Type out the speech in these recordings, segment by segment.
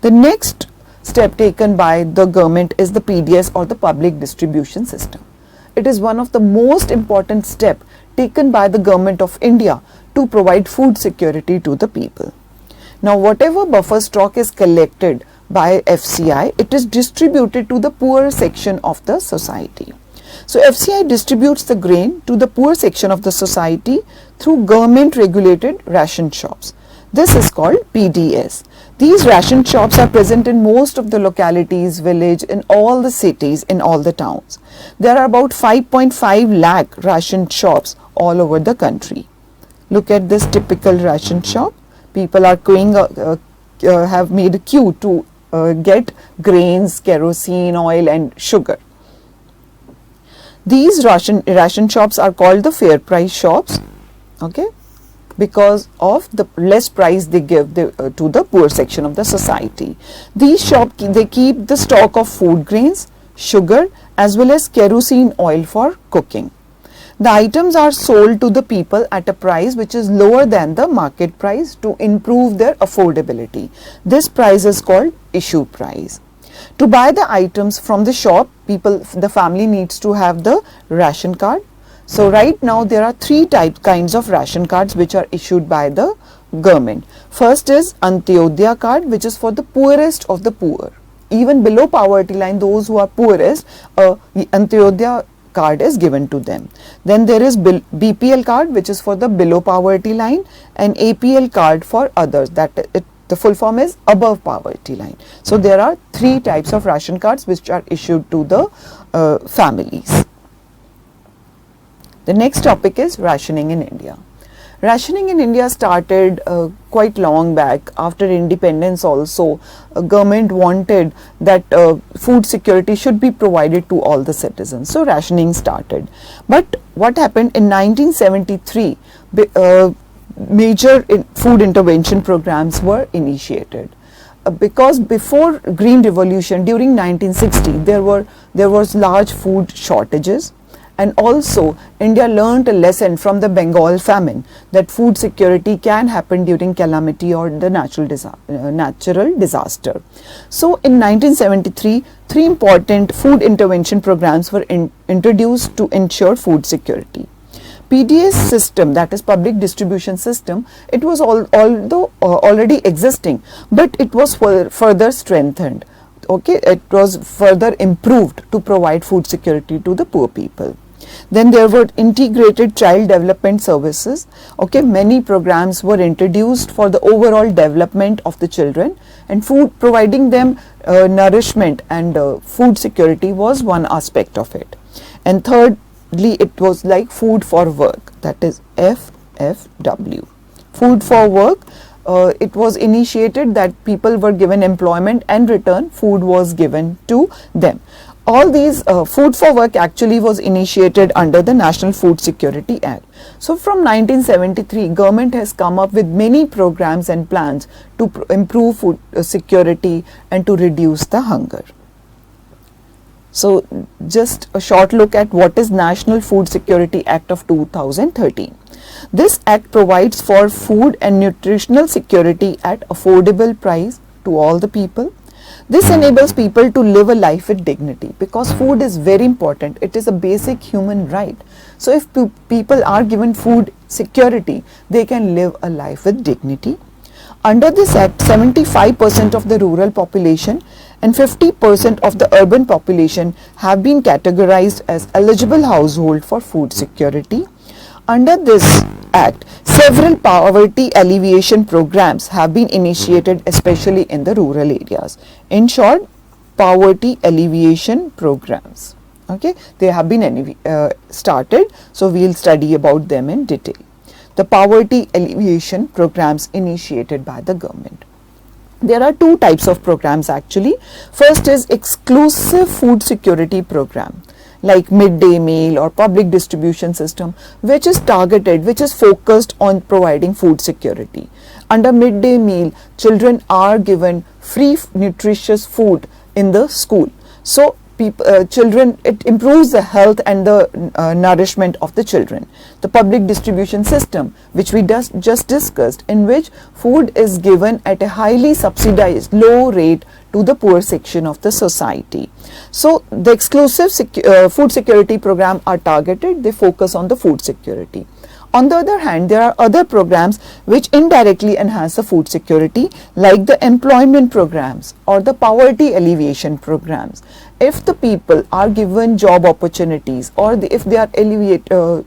The next step taken by the government is the PDS, or the public distribution system. It is one of the most important steps taken by the government of India to provide food security to the people. Now, whatever buffer stock is collected by FCI, it is distributed to the poor section of the society. So FCI distributes the grain to the poor section of the society through government regulated ration shops. This is called PDS. These ration shops are present in most of the localities, village, in all the cities, in all the towns. There are about 5.5 lakh ration shops all over the country. Look at this typical ration shop. People are queuing, have made a queue to get grains, kerosene, oil and sugar. These ration shops are called the fair price shops, okay, because of the less price they give to the poor section of the society. These shops, they keep the stock of food grains, sugar as well as kerosene oil for cooking. The items are sold to the people at a price which is lower than the market price to improve their affordability. This price is called issue price. To buy the items from the shop, the family needs to have the ration card. So right now there are three kinds of ration cards which are issued by the government. First is Antyodaya card, which is for the poorest of the poor. Even below poverty line, those who are poorest, Antyodaya card is given to them. Then there is BPL card, which is for the below poverty line, and APL card for others, the full form is above poverty line. So there are three types of ration cards which are issued to the families. The next topic is rationing in India. Rationing in India started quite long back. After independence also, government wanted that food security should be provided to all the citizens. So rationing started. But what happened in 1973, major food intervention programs were initiated. Because before Green Revolution, during 1960, there was large food shortages. And also, India learnt a lesson from the Bengal famine that food security can happen during calamity or the natural disaster. So, in 1973, three important food intervention programs were introduced to ensure food security. PDS system, that is public distribution system, it was already existing, but it was further strengthened. Okay, it was further improved to provide food security to the poor people. Then there were integrated child development services. Okay, many programs were introduced for the overall development of the children, and providing them nourishment and food security was one aspect of it. And thirdly, it was like food for work, that is FFW. Food for work, it was initiated that people were given employment and return food was given to them. All these food for work actually was initiated under the National Food Security Act. So from 1973, government has come up with many programs and plans to improve food security and to reduce the hunger. So just a short look at what is National Food Security Act of 2013. This act provides for food and nutritional security at affordable price to all the people. This enables people to live a life with dignity, because food is very important. It is a basic human right. So if people are given food security, they can live a life with dignity. Under this act, 75% of the rural population and 50% of the urban population have been categorized as eligible household for food security. Under this act, several poverty alleviation programs have been initiated, especially in the rural areas. In short, poverty alleviation programs. Okay, they have been started, so we will study about them in detail. The poverty alleviation programs initiated by the government. There are two types of programs actually. First is exclusive food security program, like midday meal or public distribution system, which is targeted, which is focused on providing food security. Under midday meal, children are given free nutritious food in the school. So children, it improves the health and the nourishment of the children. The public distribution system, which we just discussed, in which food is given at a highly subsidized low rate to the poor section of the society. So the exclusive food security program are targeted, they focus on the food security. On the other hand, there are other programs which indirectly enhance the food security, like the employment programs or the poverty alleviation programs. If the people are given job opportunities, or if they are alleviated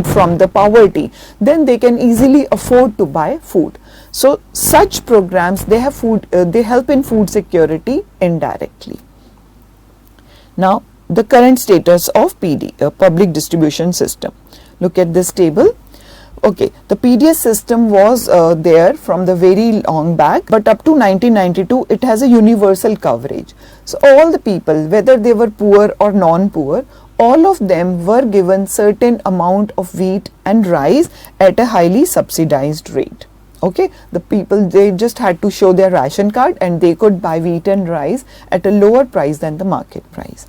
from the poverty, then they can easily afford to buy food. So such programs, they help in food security indirectly. Now the current status of public distribution system. Look at this table. Okay, the PDS system was there from the very long back, but up to 1992 it has a universal coverage. So all the people, whether they were poor or non-poor, all of them were given certain amount of wheat and rice at a highly subsidized rate. Okay, the people, they just had to show their ration card and they could buy wheat and rice at a lower price than the market price.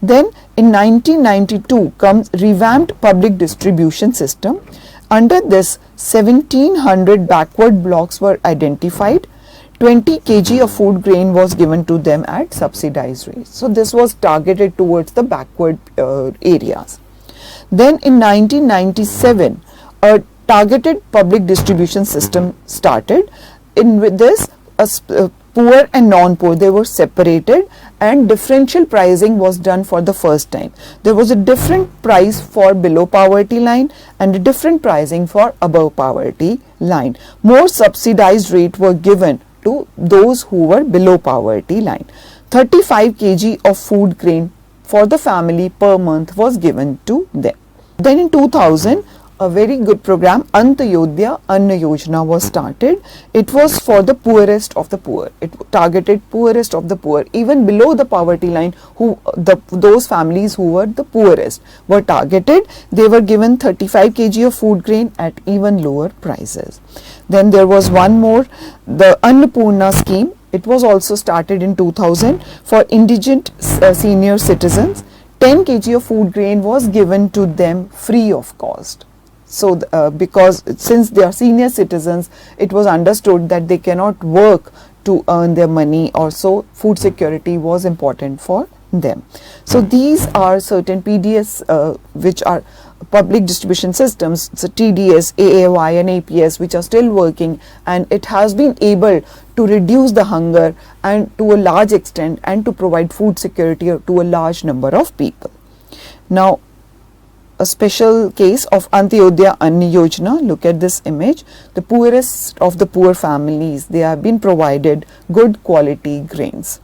Then in 1992 comes Revamped Public Distribution System. Under this, 1700 backward blocks were identified. 20 kg of food grain was given to them at subsidized rates. So this was targeted towards the backward areas. Then in 1997, a targeted public distribution system started. In this, poor and non-poor, they were separated, and differential pricing was done for the first time. There was a different price for below poverty line and a different pricing for above poverty line. More subsidized rate were given to those who were below poverty line. 35 kg of food grain for the family per month was given to them. Then in 2000, a very good program, Untitled Chapter, was started. It was for the poorest of the poor. It targeted poorest of the poor, even below the poverty line. Those families who were the poorest were targeted. They were given 35 kg of food grain at even lower prices. Then there was one more, the Annapurna scheme. It was also started in 2000 for indigent senior citizens. 10 kg of food grain was given to them free of cost. So because since they are senior citizens, it was understood that they cannot work to earn their money, or so food security was important for them. So these are certain PDS which are public distribution systems, so TDS, AAY and APS, which are still working, and it has been able to reduce the hunger and to a large extent, and to provide food security to a large number of people. Now a special case of Antyodaya Anna Yojana. Look at this image. The poorest of the poor families, they have been provided good quality grains.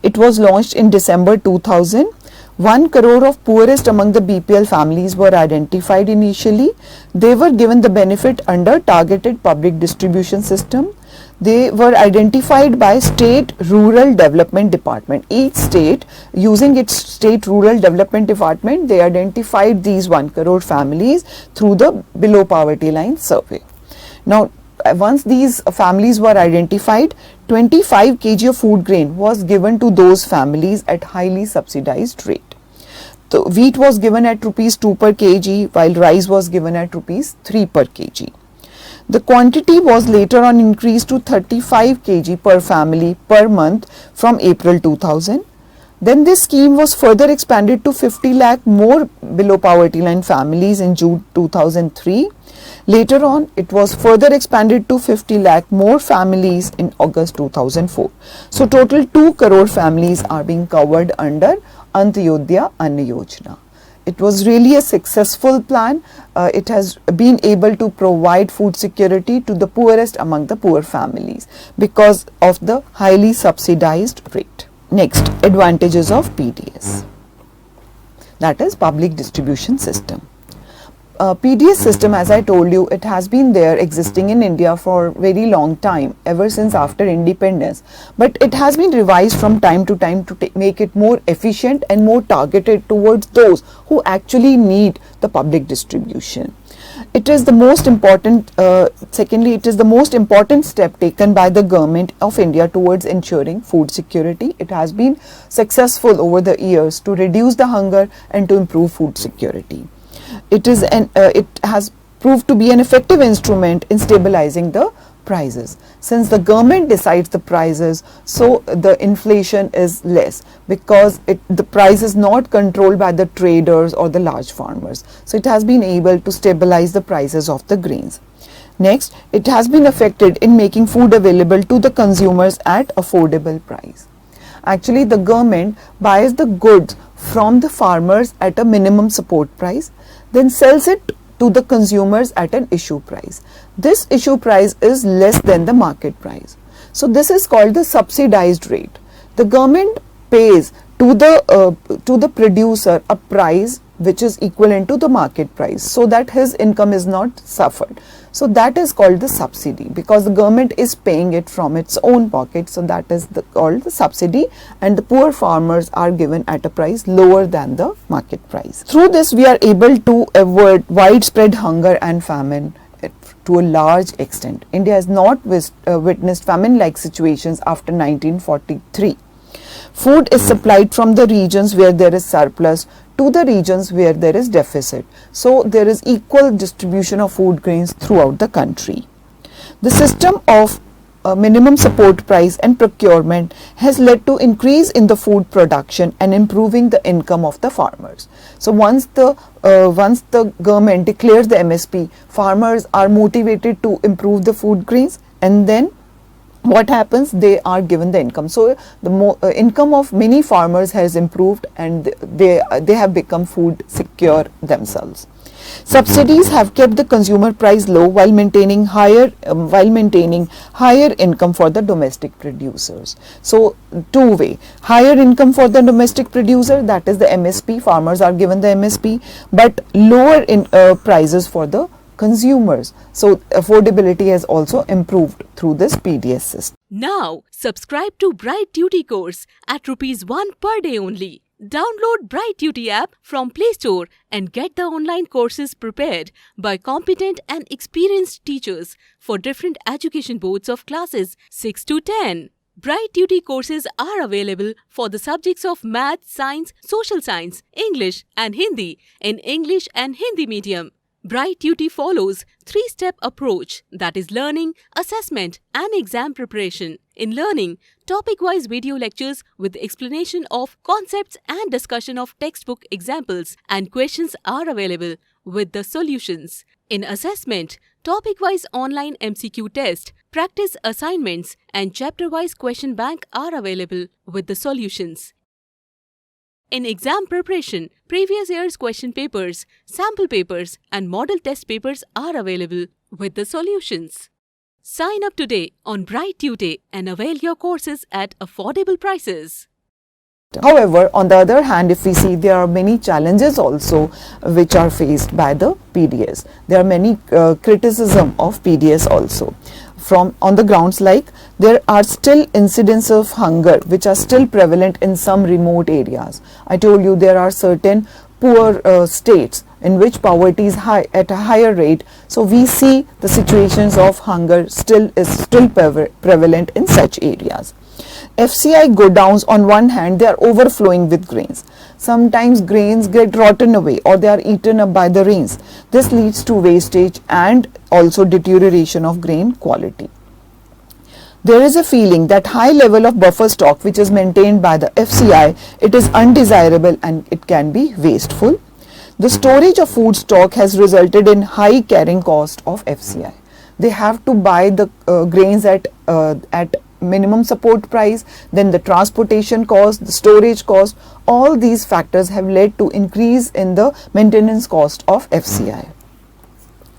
It was launched in December 2000. 1 crore of poorest among the BPL families were identified initially. They were given the benefit under targeted public distribution system. They were identified by State Rural Development Department. Each state, using its State Rural Development Department, they identified these 1 crore families through the below poverty line survey. Now, once these families were identified, 25 kg of food grain was given to those families at highly subsidized rate. So wheat was given at rupees 2 per kg, while rice was given at rupees 3 per kg. The quantity was later on increased to 35 kg per family per month from April 2000. Then this scheme was further expanded to 50 lakh more below poverty line families in June 2003. Later on, it was further expanded to 50 lakh more families in August 2004. So total 2 crore families are being covered under Antyodaya Anna Yojana. It was really a successful plan. It has been able to provide food security to the poorest among the poor families because of the highly subsidized rate. Next, advantages of PDS, that is public distribution system. PDS system, as I told you, it has been there existing in India for very long time, ever since after independence, but it has been revised from time to time to make it more efficient and more targeted towards those who actually need the public distribution. It is the most important, secondly, it is the most important step taken by the government of India towards ensuring food security. It has been successful over the years to reduce the hunger and to improve food security. It has proved to be an effective instrument in stabilizing the prices. Since the government decides the prices, so the inflation is less, because the price is not controlled by the traders or the large farmers. So it has been able to stabilize the prices of the grains. Next, it has been effective in making food available to the consumers at affordable price. Actually, the government buys the goods from the farmers at a minimum support price, then sells it to the consumers at an issue price. This issue price is less than the market price. So this is called the subsidized rate. The government pays to the producer a price which is equivalent to the market price, so that his income is not suffered. So that is called the subsidy, because the government is paying it from its own pocket. So that is called the subsidy, and the poor farmers are given at a price lower than the market price. Through this, we are able to avoid widespread hunger and famine to a large extent. India has not witnessed famine-like situations after 1943. Food is supplied from the regions where there is surplus to the regions where there is deficit. So there is equal distribution of food grains throughout the country. The system of minimum support price and procurement has led to increase in the food production and improving the income of the farmers. So once the government declares the MSP, farmers are motivated to improve the food grains, and then what happens? They are given the income. So the income of many farmers has improved, and they have become food secure themselves. Subsidies have kept the consumer price low while maintaining higher income for the domestic producers. So two-way, higher income for the domestic producer, that is the MSP. Farmers are given the MSP, but lower in prices for the consumers. So affordability has also improved through this PDS system. Now subscribe to Bright Tutee course at ₹1 per day only. Download Bright Tutee app from Play Store and get the online courses prepared by competent and experienced teachers for different education boards of classes 6 to 10. Bright Tutee courses are available for the subjects of Math, Science, Social Science, English and Hindi in English and Hindi medium. Bright Tutee follows 3-step approach, that is learning, assessment and exam preparation. In learning, topic-wise video lectures with explanation of concepts and discussion of textbook examples and questions are available with the solutions. In assessment, topic-wise online MCQ test, practice assignments and chapter-wise question bank are available with the solutions. In exam preparation, previous year's question papers, sample papers and model test papers are available with the solutions. Sign up today on Bright Tutee and avail your courses at affordable prices. However, on the other hand, if we see, there are many challenges also which are faced by the PDS. There are many criticism of PDS also. On the grounds like there are still incidents of hunger which are still prevalent in some remote areas. I told you there are certain poor states in which poverty is high at a higher rate. So we see the situations of hunger still prevalent in such areas. FCI godowns, on one hand, they are overflowing with grains. Sometimes grains get rotten away or they are eaten up by the rains. This leads to wastage and also deterioration of grain quality. There is a feeling that high level of buffer stock which is maintained by the FCI, it is undesirable and it can be wasteful. The storage of food stock has resulted in high carrying cost of FCI. They have to buy the grains at minimum support price, then the transportation cost, the storage cost, all these factors have led to increase in the maintenance cost of FCI.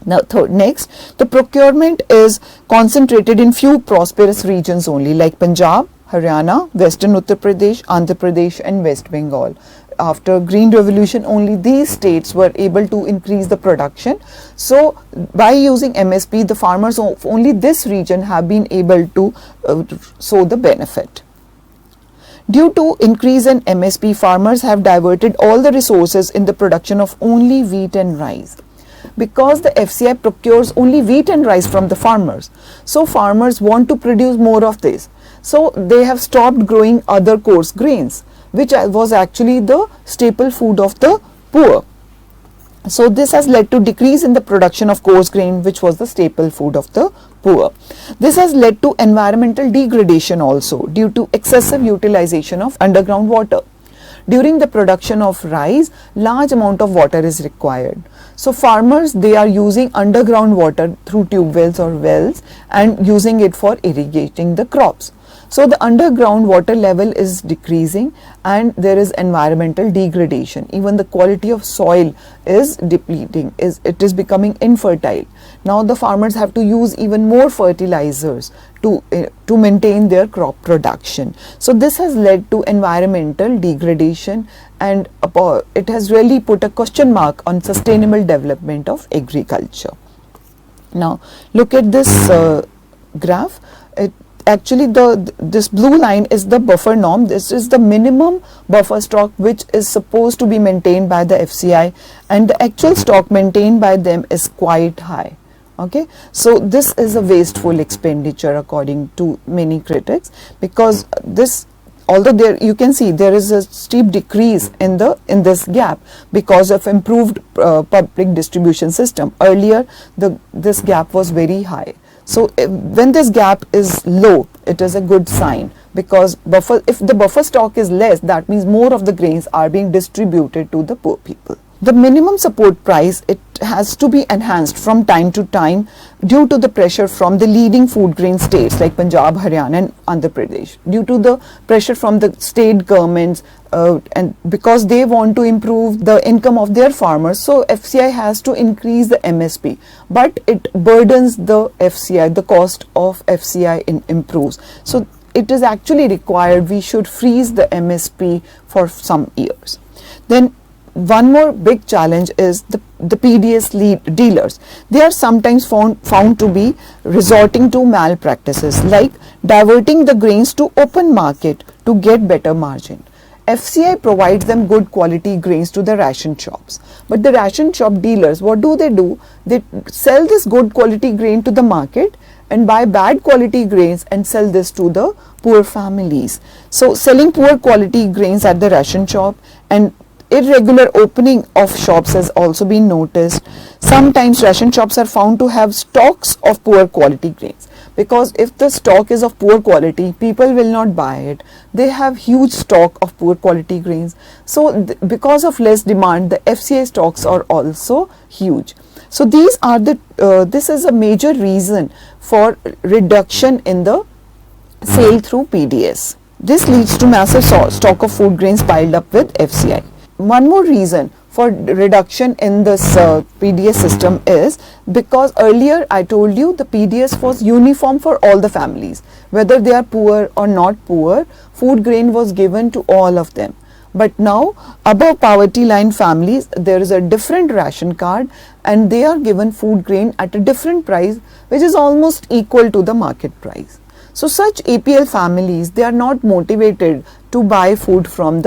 Now next, the procurement is concentrated in few prosperous regions only, like Punjab, Haryana, Western Uttar Pradesh, Andhra Pradesh and West Bengal. After Green Revolution, only these states were able to increase the production. So by using MSP, the farmers of only this region have been able to sow the benefit. Due to increase in MSP, farmers have diverted all the resources in the production of only wheat and rice. because the FCI procures only wheat and rice from the farmers. So farmers want to produce more of this. So they have stopped growing other coarse grains, which was actually the staple food of the poor. So this has led to decrease in the production of coarse grain, which was the staple food of the poor. This has led to environmental degradation also due to excessive utilization of underground water. During the production of rice, large amount of water is required. So farmers, they are using underground water through tube wells or wells and using it for irrigating the crops. So the underground water level is decreasing and there is environmental degradation. Even the quality of soil is depleting, it is becoming infertile. Now the farmers have to use even more fertilizers to maintain their crop production. So this has led to environmental degradation, and it has really put a question mark on sustainable development of agriculture. Now look at this graph. Actually this blue line is the buffer norm. This is the minimum buffer stock which is supposed to be maintained by the FCI, and the actual stock maintained by them is quite high. Okay, so this is a wasteful expenditure according to many critics, because this, although there you can see there is a steep decrease in this gap because of improved public distribution system. Earlier this gap was very high. So when this gap is low, it is a good sign, because if the buffer stock is less, that means more of the grains are being distributed to the poor people. The minimum support price, it has to be enhanced from time to time due to the pressure from the leading food grain states like Punjab, Haryana and Andhra Pradesh, due to the pressure from the state governments, and because they want to improve the income of their farmers. So FCI has to increase the MSP, but it burdens the FCI, the cost of FCI improves. So it is actually required we should freeze the MSP for some years. Then one more big challenge is the PDS dealers. They are sometimes found to be resorting to malpractices like diverting the grains to open market to get better margin. FCI provides them good quality grains to the ration shops, but the ration shop dealers, what do? They sell this good quality grain to the market and buy bad quality grains and sell this to the poor families. So selling poor quality grains at the ration shop and irregular opening of shops has also been noticed. Sometimes ration shops are found to have stocks of poor quality grains, because if the stock is of poor quality, people will not buy it. They have huge stock of poor quality grains. So because of less demand, the FCI stocks are also huge. So these are this is a major reason for reduction in the sale through PDS. This leads to massive stock of food grains piled up with FCI. One more reason for reduction in this PDS system is because earlier I told you the PDS was uniform for all the families. Whether they are poor or not poor, food grain was given to all of them. But now above poverty line families, there is a different ration card and they are given food grain at a different price, which is almost equal to the market price. So such APL families, they are not motivated to buy food from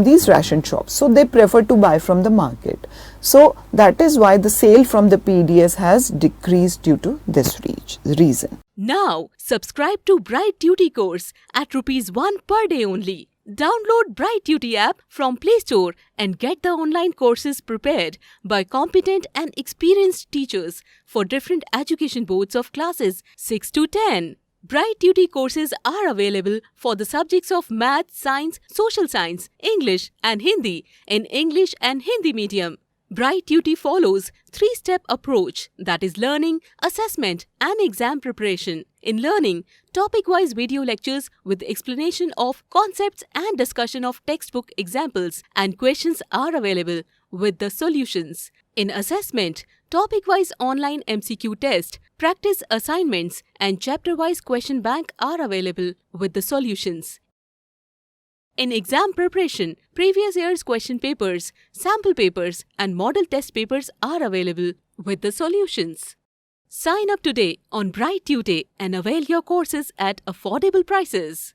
these ration shops, so they prefer to buy from the market. So that is why the sale from the PDS has decreased due to this reason. Now subscribe to Bright Tutee course at ₹1 per day only. Download Bright Tutee app from Play Store and get the online courses prepared by competent and experienced teachers for different education boards of classes 6 to 10. Bright Tutee courses are available for the subjects of Math, Science, Social Science, English and Hindi in English and Hindi medium. Bright Tutee follows 3-step approach, that is learning, assessment and exam preparation. In learning, topic-wise video lectures with explanation of concepts and discussion of textbook examples and questions are available with the solutions. In assessment, topic-wise online MCQ test, practice assignments and chapter-wise question bank are available with the solutions. In exam preparation, previous year's question papers, sample papers and model test papers are available with the solutions. Sign up today on Bright Tutee and avail your courses at affordable prices.